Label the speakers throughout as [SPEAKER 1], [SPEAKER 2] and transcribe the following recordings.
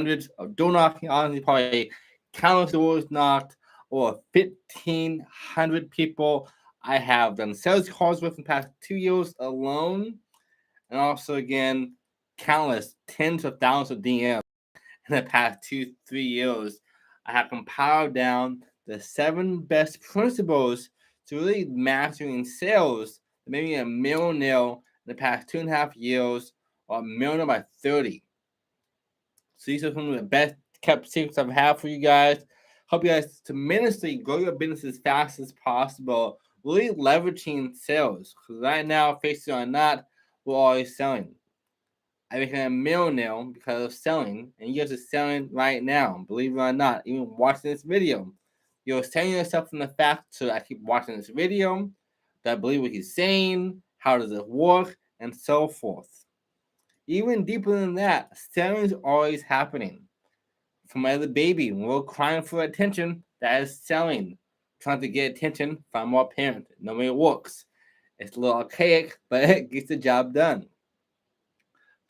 [SPEAKER 1] hundreds of door knocking, honestly, probably countless doors knocked, over 1,500 people I have done sales calls with in the past 2 years alone, and also, again, countless tens of thousands of DMs in the past 2-3 years. I have compiled down the 7 best principles to really mastering sales that made me a millionaire in the past 2.5 years, or a millionaire by 30. So these are some of the best kept secrets I've had for you guys. Help you guys tremendously grow your business as fast as possible. Really leveraging sales. Because right now, face it or not, we're always selling. I became a millionaire because of selling, and you guys are selling right now. Believe it or not, even watching this video, you're selling yourself from the fact. So I keep watching this video. Do I believe what he's saying? How does it work? And so forth. Even deeper than that, selling is always happening. From as a baby, when we're crying for attention, that is selling. Trying to get attention from our parent. No way it works. It's a little archaic, but it gets the job done.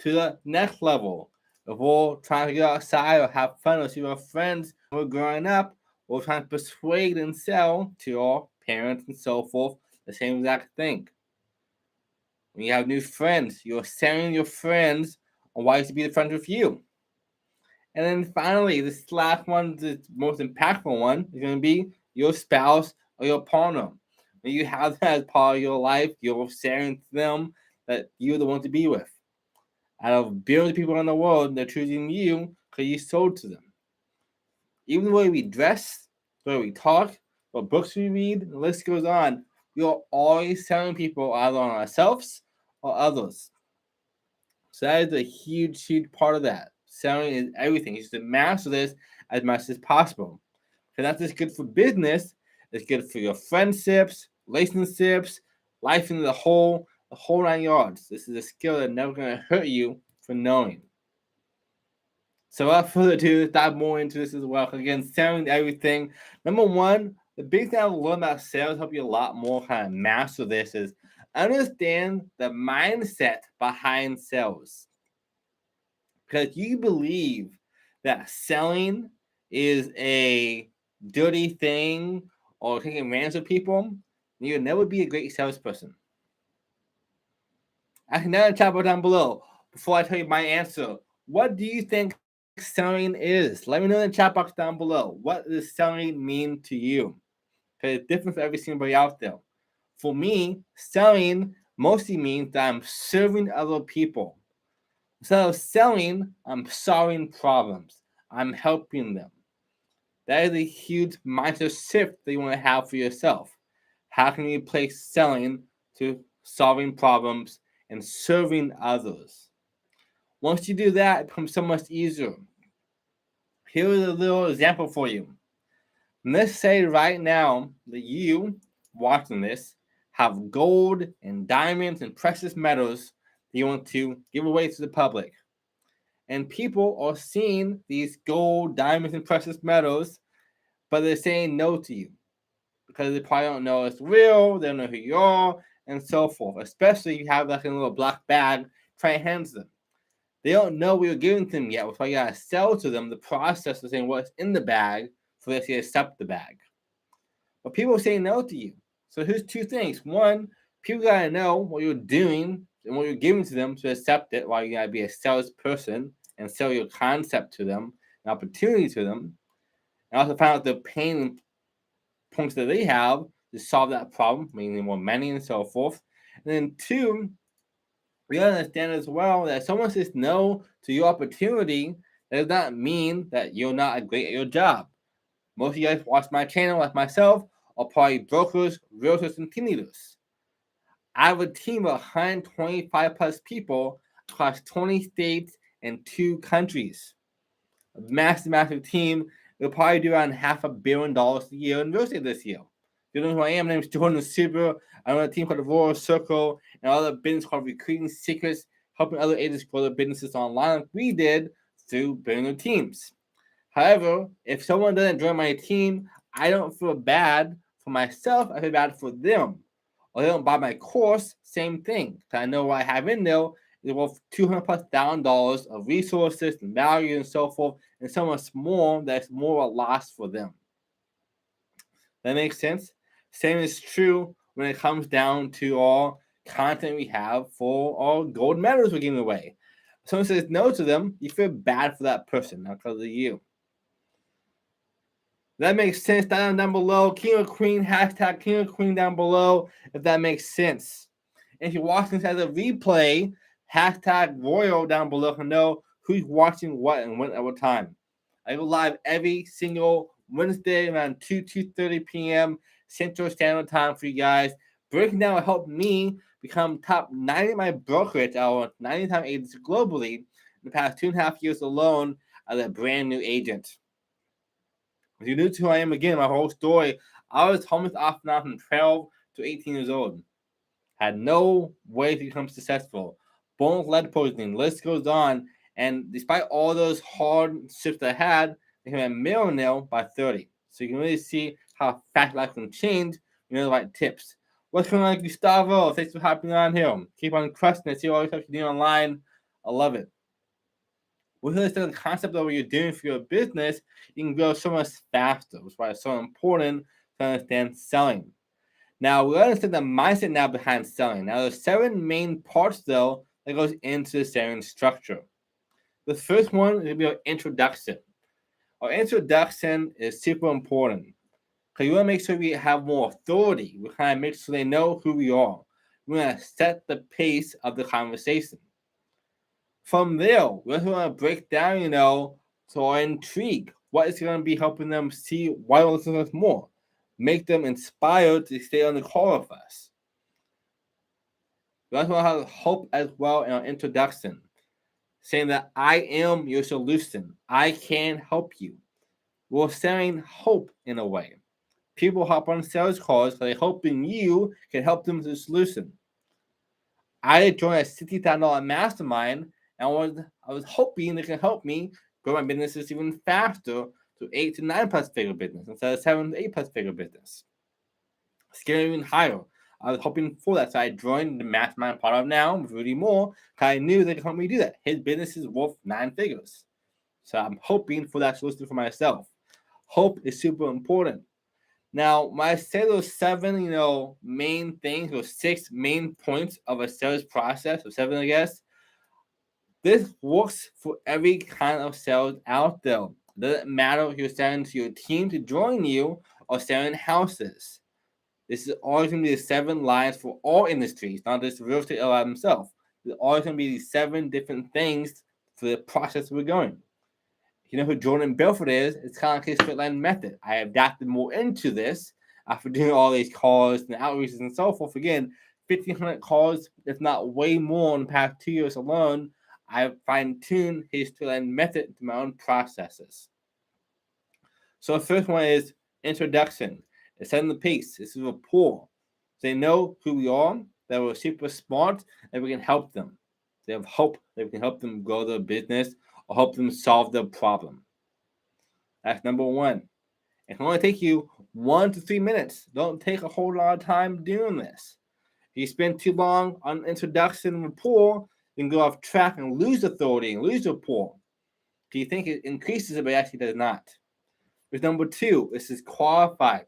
[SPEAKER 1] To the next level, if we're trying to get outside or have fun or see our friends when we're growing up, we're trying to persuade and sell to our parents and so forth the same exact thing. When you have new friends, you're selling your friends on why you should be the friends with you. And then finally, this last one, the most impactful one, is going to be your spouse or your partner. When you have that as part of your life, you're sharing to them that you're the one to be with. Out of billions of people in the world, they're choosing you because you sold to them. Even the way we dress, the way we talk, what books we read, the list goes on. We are always selling people either on ourselves or others. So that is a huge, huge part of that. Selling is everything. You should master this as much as possible. Because that's just good for business. It's good for your friendships, relationships, life in the whole 9 yards. This is a skill that's never going to hurt you for knowing. So without further ado, let's dive more into this as well. Again, selling everything. Number one, the big thing I've learned about sales, help you a lot more kind of master this, is understand the mindset behind sales. Because you believe that selling is a dirty thing or taking advantage of people, you'll never be a great salesperson. I can now chat down below. Before I tell you my answer, what do you think selling is? Let me know in the chat box down below. What does selling mean to you? Because it's different for every single out there. For me, selling mostly means that I'm serving other people. Instead of selling, I'm solving problems. I'm helping them. That is a huge mindset shift that you want to have for yourself. How can you place selling to solving problems and serving others? Once you do that, it becomes so much easier. Here's a little example for you. Let's say right now that you watching this have gold and diamonds and precious metals that you want to give away to the public. And people are seeing these gold, diamonds, and precious metals, but they're saying no to you because they probably don't know it's real, they don't know who you are, and so forth. Especially if you have like a little black bag trying to hand them. They don't know what you're giving to them yet, so you gotta sell to them the process of saying what's in the bag for them to accept the bag. But people say no to you. So here's two things. One, people gotta know what you're doing and what you're giving to them to accept it, while you gotta be a salesperson and sell your concept to them, an opportunity to them, and also find out the pain points that they have to solve that problem, meaning more money and so forth. And then two, we understand as well that someone says no to your opportunity, that does not mean that you're not great at your job. Most of you guys watch my channel, like myself, are probably brokers, realtors, and team leaders. I have a team of 125 plus people across 20 states and 2 countries. A massive team. We'll probably do around $500 million a year in real estate this year. You know who I am? My name is Jordan Super. I run a team called the Royal Circle and other business called Recruiting Secrets, helping other agents grow their businesses online like we did through building their teams. However, if someone doesn't join my team, I don't feel bad for myself. I feel bad for them. Or they don't buy my course, same thing. Because I know what I have in there, is worth $200,000+ of resources and value and so forth, and someone small that's more a loss for them. That makes sense? Same is true when it comes down to all content we have for all gold medals we're giving away. If someone says no to them, you feel bad for that person, not because of you. That makes sense. Down below, King or Queen, hashtag King or Queen down below, if that makes sense. And if you're watching this as a replay, hashtag Royal down below to know who's watching what and when at what time. I go live every single Wednesday around 2:30 p.m. Central Standard Time for you guys. Breaking down will help me become top 90 in my brokerage, our 90-time agents globally in the past 2.5 years alone as a brand new agent. If you're new to who I am, again, my whole story, I was homeless off and on from 12 to 18 years old. Had no way to become successful. Born with lead poisoning, list goes on. And despite all those hardships I had, I became a millionaire by 30. So you can really see how fast life can change when you know the right tips. What's going on, Gustavo? Thanks for hopping on here. Keep on crushing it. See all the stuff you do online. I love it. With the concept of what you're doing for your business, you can grow so much faster. That's why it's so important to understand selling. Now, we understand the mindset now behind selling. Now, there's 7 main parts, though, that goes into the selling structure. The first one is going to be our introduction. Our introduction is super important because you want to make sure we have more authority. We kind of make sure they know who we are. We want to set the pace of the conversation. From there, we also want to break down, to our intrigue. What is going to be helping them see why they listen to us more? Make them inspired to stay on the call with us. We also want to have hope as well in our introduction, saying that I am your solution. I can help you. We're selling hope in a way. People hop on sales calls because they're hoping you can help them with the solution. I joined a $60,000 mastermind, and I was hoping they can help me grow my businesses even faster to 8 to 9+ figure business instead of 7 to 8+ figure business. Scaling even higher. I was hoping for that, so I joined the mastermind part of now with Rudy Moore because I knew they could help me do that. His business is worth 9 figures. So I'm hoping for that solution for myself. Hope is super important. Now, when I say those 7, main things, or 6 main points of a sales process, or 7, I guess, this works for every kind of sales out there. It doesn't matter if you're selling to your team to join you or selling houses. This is always going to be the 7 lines for all industries, not just real estate by himself. There's always going to be these 7 different things for the process we're going. You know who Jordan Belfort is? It's kind of like his straight line method. I adapted more into this after doing all these calls and outreaches and so forth. Again, 1,500 calls, if not way more in the past 2 years alone. I fine-tuned his straight line method to my own processes. So the first one is introduction. It's setting the pace. This is rapport. They know who we are, that we're super smart, and we can help them. They have hope that we can help them grow their business or help them solve their problem. That's number 1. It can only take you 1 to 3 minutes. Don't take a whole lot of time doing this. If you spend too long on introduction and rapport, you can go off track and lose authority and lose rapport. Do you think it increases it, but it actually does not? With number 2, this is qualify.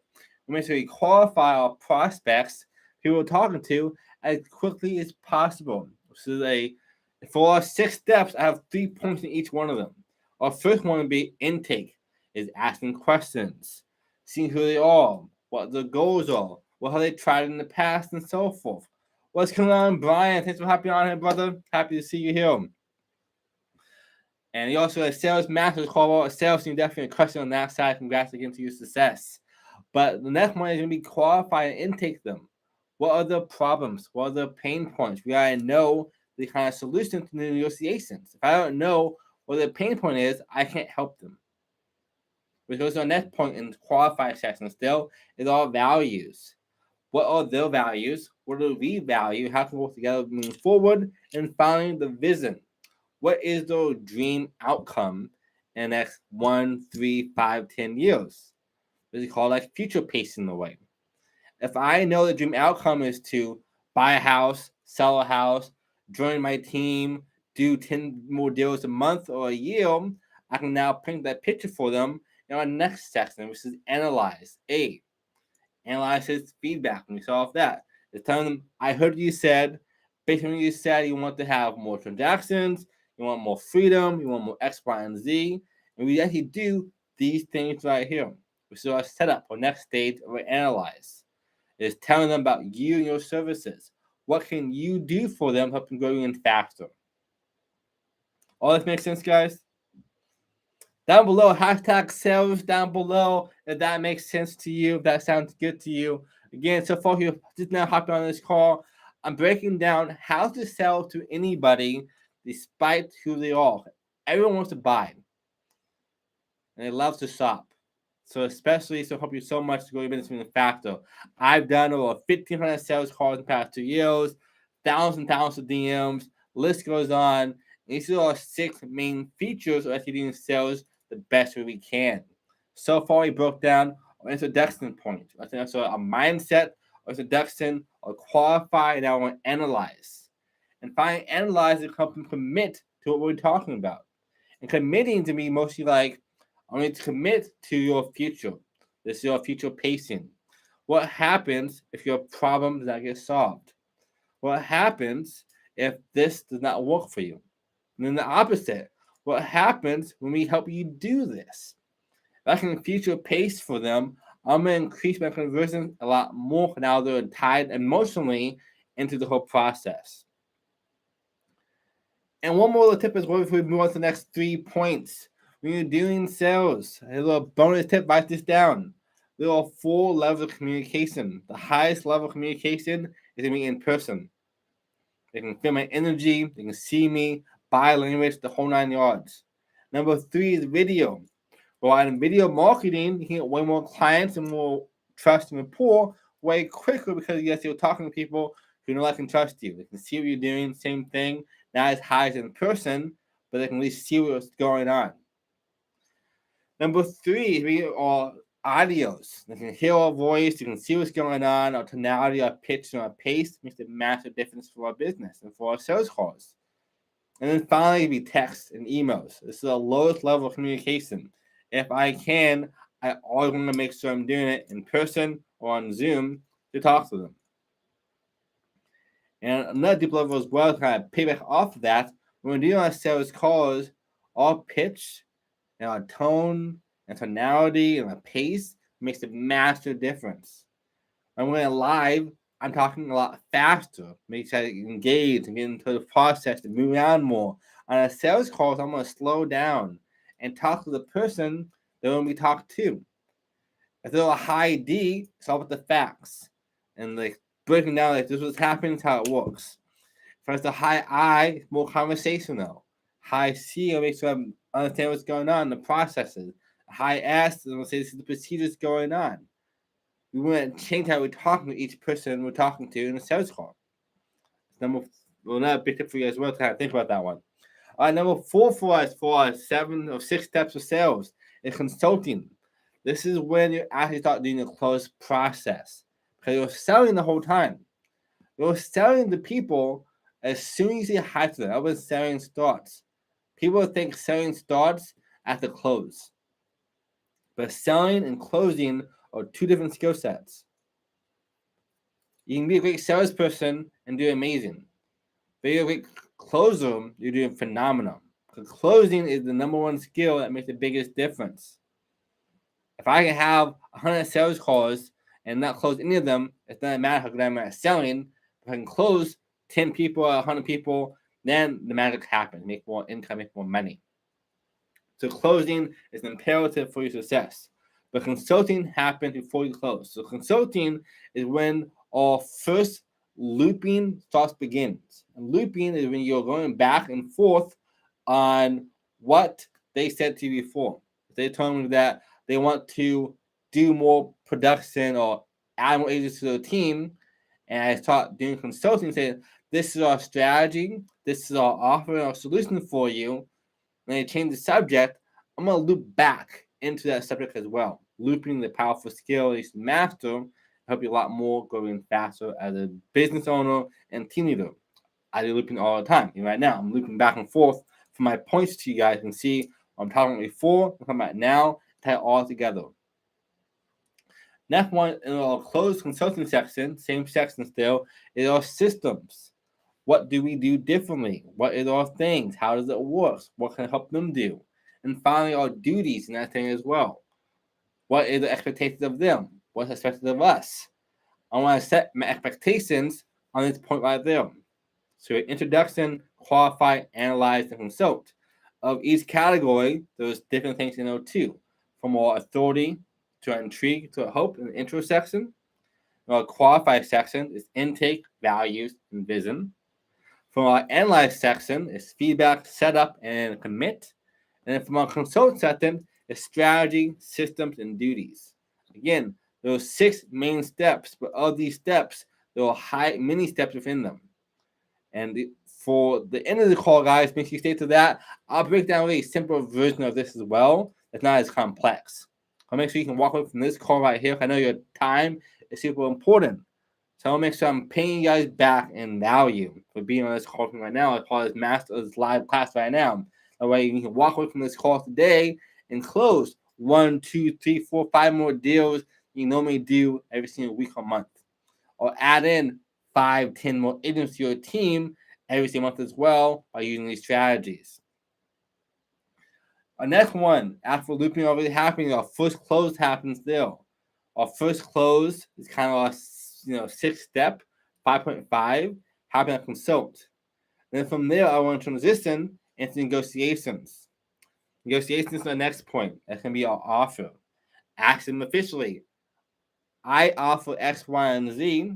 [SPEAKER 1] We make sure we qualify our prospects, people we're talking to, as quickly as possible. So for our 6 steps, I have 3 points in each one of them. Our first one would be intake, is asking questions, seeing who they are, what their goals are, what have they tried in the past, and so forth. What's going on, Brian? Thanks for hopping on here, brother. Happy to see you here. And he also has sales masters call out sales team, definitely a question on that side. Congrats again to your success. But the next one is going to be qualify and intake them. What are the problems? What are the pain points? We gotta know the kind of solution to the negotiations. If I don't know what the pain point is, I can't help them. Which goes to our next point in the qualify section still is our values. What are their values? What do we value? How can we work together moving forward? And finally, the vision. What is their dream outcome in the next 1, 3, 5, 10 years? This is called like future pacing the way. If I know the dream outcome is to buy a house, sell a house, join my team, do 10 more deals a month or a year, I can now paint that picture for them in our next section, which is analyze. Analyze his feedback. And we saw that. It's telling them, I heard you said, based on what you said, you want to have more transactions, you want more freedom, you want more X, Y, and Z. And we actually do these things right here. Which is our setup for next stage of analyze. It's telling them about you and your services. What can you do for them to help them grow even faster? All this makes sense, guys? Down below, hashtag sales down below if that makes sense to you, if that sounds good to you. Again, so far you just now hopped on this call, I'm breaking down how to sell to anybody despite who they are. Everyone wants to buy, and they love to shop. So especially, so help you so much to grow your business even faster. I've done over 1,500 sales calls in the past 2 years, thousands of DMs, list goes on. These are our 6 main features of actually doing sales the best way we can. So far, we broke down our introduction point. So a mindset, or introduction, or qualify, and now we're going to analyze. And finally, analyze and help them commit to what we're talking about. And committing to me mostly like, I need to commit to your future. This is your future pacing. What happens if your problem does not get solved? What happens if this does not work for you? And then the opposite. What happens when we help you do this? If I can future pace for them, I'm going to increase my conversion a lot more now they're tied emotionally into the whole process. And one more little tip is what if we move on to the next 3 points. When you're doing sales, a little bonus tip, write this down. There are 4 levels of communication. The highest level of communication is going to be in person. They can feel my energy, they can see me, body language, the whole 9 yards. Number 3 is video. Well, in video marketing, you can get way more clients and more trust and rapport way quicker because, yes, you're talking to people who know, like, and trust you. They can see what you're doing, same thing, not as high as in person, but they can at least see what's going on. Number 3 is we are audios. They can hear our voice, you can see what's going on, our tonality, our pitch, and our pace makes a massive difference for our business and for our sales calls. And then finally, be text and emails. This is the lowest level of communication. If I can, I always want to make sure I'm doing it in person or on Zoom to talk to them. And another deep level as well, kind of piggyback off of that, when we're doing our sales calls, our pitch and our tone and tonality and our pace makes a massive difference. When we're live, I'm talking a lot faster, makes sure I engage and get into the process and move around more. On a sales call, I'm going to slow down and talk to the person that when we talk to. If they're a high D, it's all about the facts and like breaking down like this is what's happening, it's how it works. If it's a high I, it's more conversational. High C, I'll make sure I understand what's going on, the processes. High S, I'll say this is the procedures going on. We want to change how we're talking to each person we're talking to in a sales call. Another big tip for you as well to kind of think about that one. Number 4 for us for our 7 or 6 steps of sales is consulting. This is when you actually start doing the close process because you're selling the whole time. You're selling to people as soon as you hi to them. That's when selling starts. People think selling starts at the close, but selling and closing are 2 different skill sets. You can be a great salesperson and do amazing. But you're a great closer, you're doing phenomenal. Because closing is the number 1 skill that makes the biggest difference. If I can have 100 sales calls and not close any of them, it doesn't matter how good I'm at selling. If I can close 10 people or 100 people, then the magic happens. Make more income, make more money. So closing is imperative for your success. But consulting happens before you close. So consulting is when our first looping starts begins. And looping is when you're going back and forth on what they said to you before. They told me that they want to do more production or add more agents to their team, and I start doing consulting, saying, this is our strategy, this is our offer, our solution for you. When they change the subject, I'm going to loop back into that subject as well. Looping the powerful skill you master help you a lot more going faster as a business owner and team leader. I do looping all the time. And right now, I'm looping back and forth for my points to you guys. You can see what I'm talking about before, I'm talking about now, tie it all together. Next one, in our closed consulting section, same section still, is our systems. What do we do differently? What is our things? How does it work? What can I help them do? And finally, our duties in that thing as well. What is the expectations of them? What's expected of us? I want to set my expectations on this point right there. So introduction, qualify, analyze, and consult. Of each category, there's different things to know too. From our authority to our intrigue to our hope in the intro section. Our qualify section is intake, values, and vision. From our analyze section is feedback, setup, and commit. And then from our consult section is strategy, systems, and duties. Again, there are 6 main steps, but of these steps, there are many steps within them. And for the end of the call, guys, make sure you stay to that. I'll break down a really simple version of this as well. It's not as complex. I'll make sure you can walk away from this call right here. I know your time is super important. So I'll make sure I'm paying you guys back in value for being on this call right now. I call this Master's live class right now. That way you can walk away from this call today and close 1, 2, 3, 4, 5 more deals you normally do every single week or month. Or add in 5, 10 more agents to your team every single month as well by using these strategies. Our next one, after looping already happening, our first close happens there. Our first close is kind of a 6th step, 5.5, having a consult. And then from there, I want to transition into negotiations. Negotiations is the next point. That can be our offer. Ask them officially. I offer X, Y, and Z.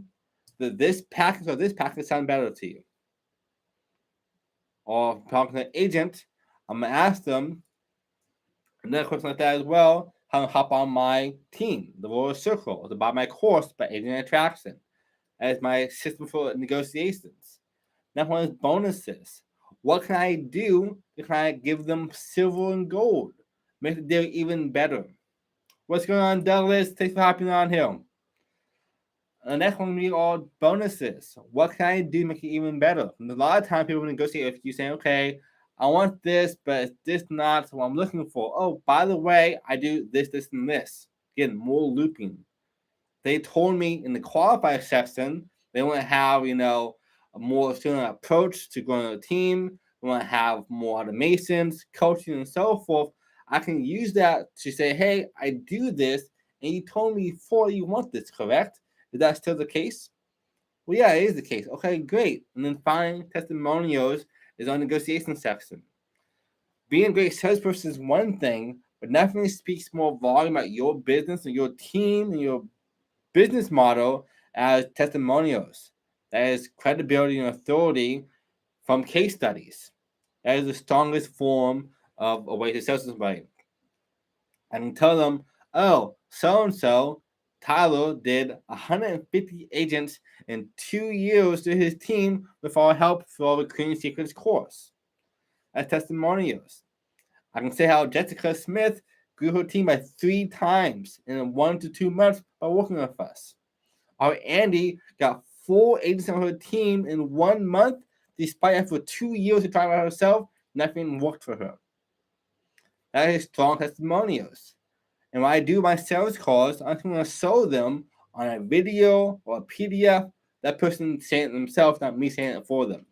[SPEAKER 1] Does this package or this package sound better to you? Or talking to an agent, I'm going to ask them another question like that as well. How to hop on my team, the Royal Circle, or to buy my course by Agent Attraction. That is my system for negotiations. Next one is bonuses. What can I do to kind of give them silver and gold? Make the deal even better. What's going on, Douglas? Thanks for hopping on here. The next one will be all bonuses. What can I do to make it even better? And a lot of times people negotiate with you saying, okay, I want this, but it's this not what I'm looking for. Oh, by the way, I do this, this, and this. Again, more looping. They told me in the qualify section they want to have, a more student approach to growing a team. They want to have more automations, coaching, and so forth. I can use that to say, hey, I do this, and you told me before you want this, correct? Is that still the case? Well, yeah, it is the case. Okay, great. And then finally, testimonials is on the negotiation section. Being a great salesperson is one thing, but definitely speaks more volume about your business and your team and your business model as testimonials. That is credibility and authority from case studies. That is the strongest form of a way to sell somebody. I can tell them, oh, so-and-so, Tyler did 150 agents in 2 years to his team with our help for our Recruiting Secrets course. That's testimonials. I can say how Jessica Smith grew her team by 3 times in 1 to 2 months by working with us. Our Andy got 4 agents on her team in 1 month, despite after 2 years of trying by herself, nothing worked for her. That is strong testimonials. And when I do my sales calls, I'm going to show them on a video or a PDF, that person saying it themselves, not me saying it for them.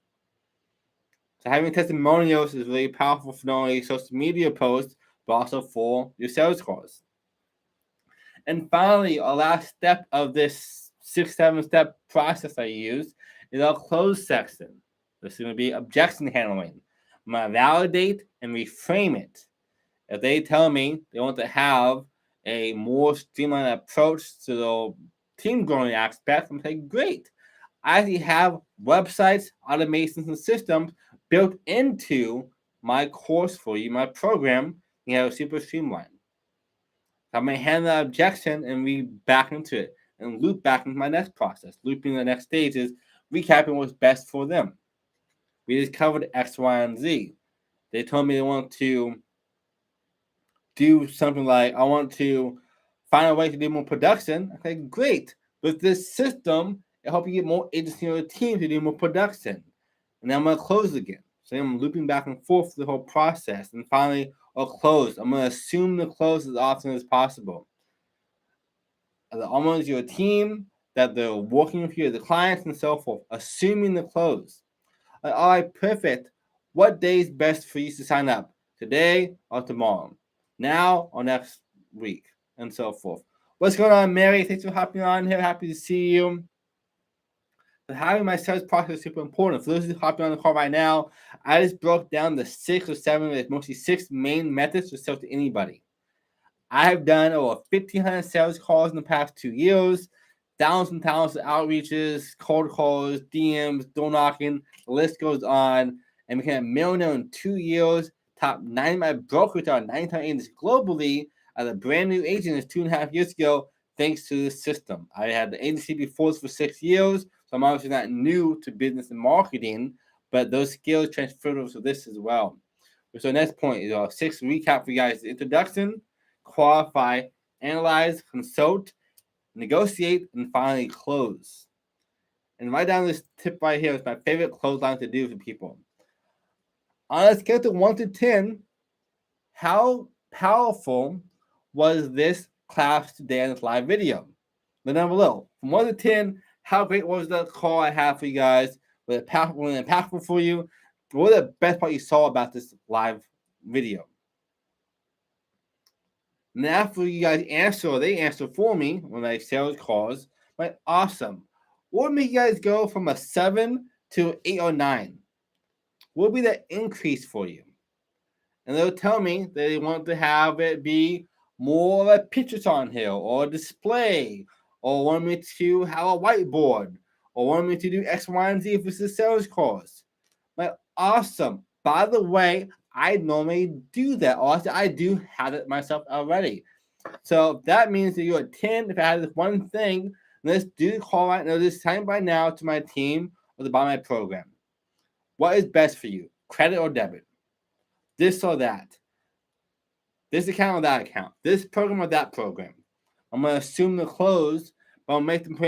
[SPEAKER 1] So having testimonials is really powerful for not only social media posts, but also for your sales calls. And finally, our last step of this 6-7 step process I use is our close section. This is going to be objection handling. I'm going to validate and reframe it. If they tell me they want to have a more streamlined approach to the team growing aspect, I'm saying, great. I actually have websites, automations, and systems built into my course for you, my program. You have super streamlined. So I'm going to handle that objection and read back into it and loop back into my next process. Looping the next stage is recapping what's best for them. We just covered X, Y, and Z. They told me they want to do something like, I want to find a way to do more production. Okay, great. With this system, it helps you get more agents in your team to do more production. and then I'm going to close again. So I'm looping back and forth the whole process, and finally I'll close. I'm going to assume the close as often as possible. Almost your team, that they're working with you, the clients, and so forth, assuming the close. All right, perfect. What day is best for you to sign up? Today or tomorrow? Now or next week? And so forth. What's going on, Mary? Thanks for hopping on here. Happy to see you. But having my sales process is super important. For those who hopping on the call right now, I just broke down the 6 or 7, mostly 6 main methods to sell to anybody. I have done over 1,500 sales calls in the past 2 years, thousands and thousands of outreaches, cold calls, DMs, door knocking, the list goes on, and became a millionaire in 2 years, top 9 my brokerage on 9 agents globally as a brand new agent 2.5 years ago, thanks to the system. I had the agency before this for 6 years, so I'm obviously not new to business and marketing, but those skills transferred over to this as well. So next point is our 6 recap for you guys: the introduction, qualify, analyze, consult, negotiate, and finally close. And write down this tip right here. It's my favorite close line to do for people. On a scale of 1 to 10, how powerful was this class today in this live video? Let down below. From 1 to 10, how great was the call I have for you guys? Was it impactful for you? What was the best part you saw about this live video? And after you guys answer, or they answer for me when I sales calls, like, awesome. What would make you guys go from a 7 to 8 or 9? What would be the increase for you? And they'll tell me that they want to have it be more of a pictures on here, or a display, or want me to have a whiteboard, or want me to do X, Y, and Z if it's a sales calls. Like, awesome. By the way, I normally do that. Also, I do have it myself already. So that means that you're a 10. If I have this one thing, let's do the call right now. This time by now to my team or to buy my program. What is best for you? Credit or debit? This or that? This account or that account? This program or that program? I'm going to assume the close, but I'll make them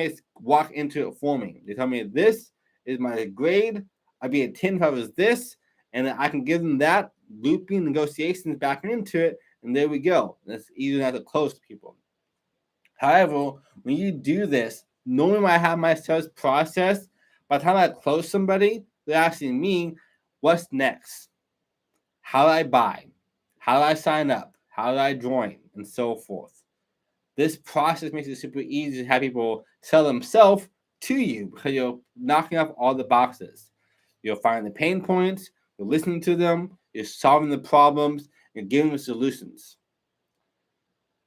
[SPEAKER 1] walk into it for me. They tell me this is my grade. I'd be a 10 if I was this, and I can give them that, looping negotiations back into it, and there we go. That's easy enough to close to people. However, when you do this, knowing I have my sales process, by the time I close somebody, they're asking me, what's next? How do I buy? How do I sign up? How do I join? And so forth. This process makes it super easy to have people sell themselves to you because you're knocking off all the boxes. You're finding the pain points, you're listening to them, you're solving the problems, you're giving them solutions.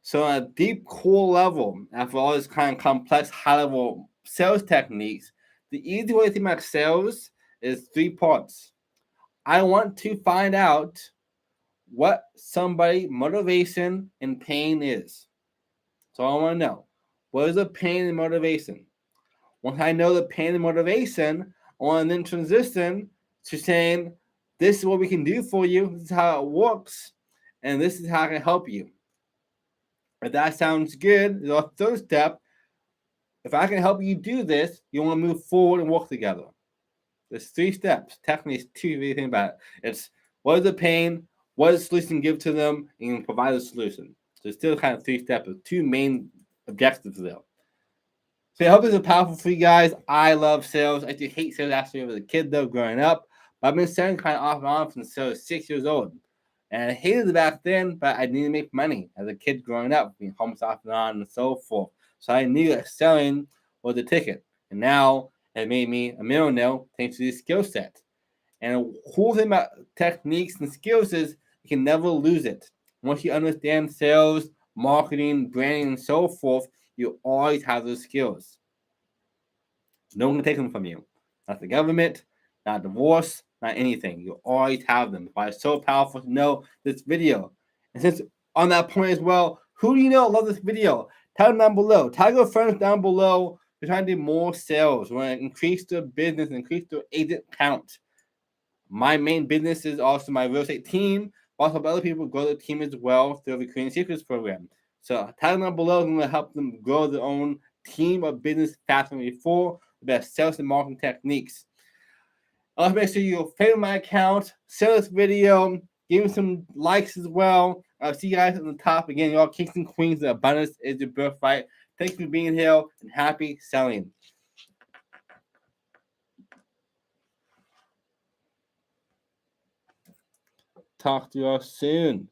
[SPEAKER 1] So at a deep core level, after all this kind of complex high-level sales techniques, the easy way to think about sales is 3 parts. I want to find out what somebody's motivation and pain is. So I want to know, what is the pain and motivation? Once I know the pain and motivation, I want to then transition to saying, this is what we can do for you, this is how it works, and this is how I can help you. If that sounds good, the third step, if I can help you do this, you want to move forward and work together. There's 3 steps. Technically, it's 2 if you think about it. It's what is the pain, what is the solution give to them, and you provide a solution. So it's still kind of 3 steps with 2 main objectives there. So I hope this is powerful for you guys. I love sales. I used to hate sales actually as a kid though, growing up. But I've been selling kind of off and on since I was 6 years old. And I hated it back then, but I needed to make money as a kid growing up, being homeless off and on and so forth. So I knew that selling was the ticket. And now it made me a millionaire thanks to this skill set. And the cool thing about techniques and skills is you can never lose it. Once you understand sales, marketing, branding, and so forth, you always have those skills. No one can take them from you. Not the government, not divorce, not anything. You always have them. Why it's so powerful to know this video. And since on that point as well, who do you know love this video? Tell them down below. Tell your friends down below. We're trying to do more sales. We're going to increase their business, increase their agent count. My main business is also my real estate team. Also, help other people grow their team as well through the Creating Secrets program. So tell them down below. I'm going to help them grow their own team of business faster than before. The best sales and marketing techniques. Make sure you favorite my account, share this video, give me some likes as well. I'll see you guys at the top. Again, y'all kings and queens, the abundance is your birthright. Thanks for being here and happy selling. Talk to you all soon.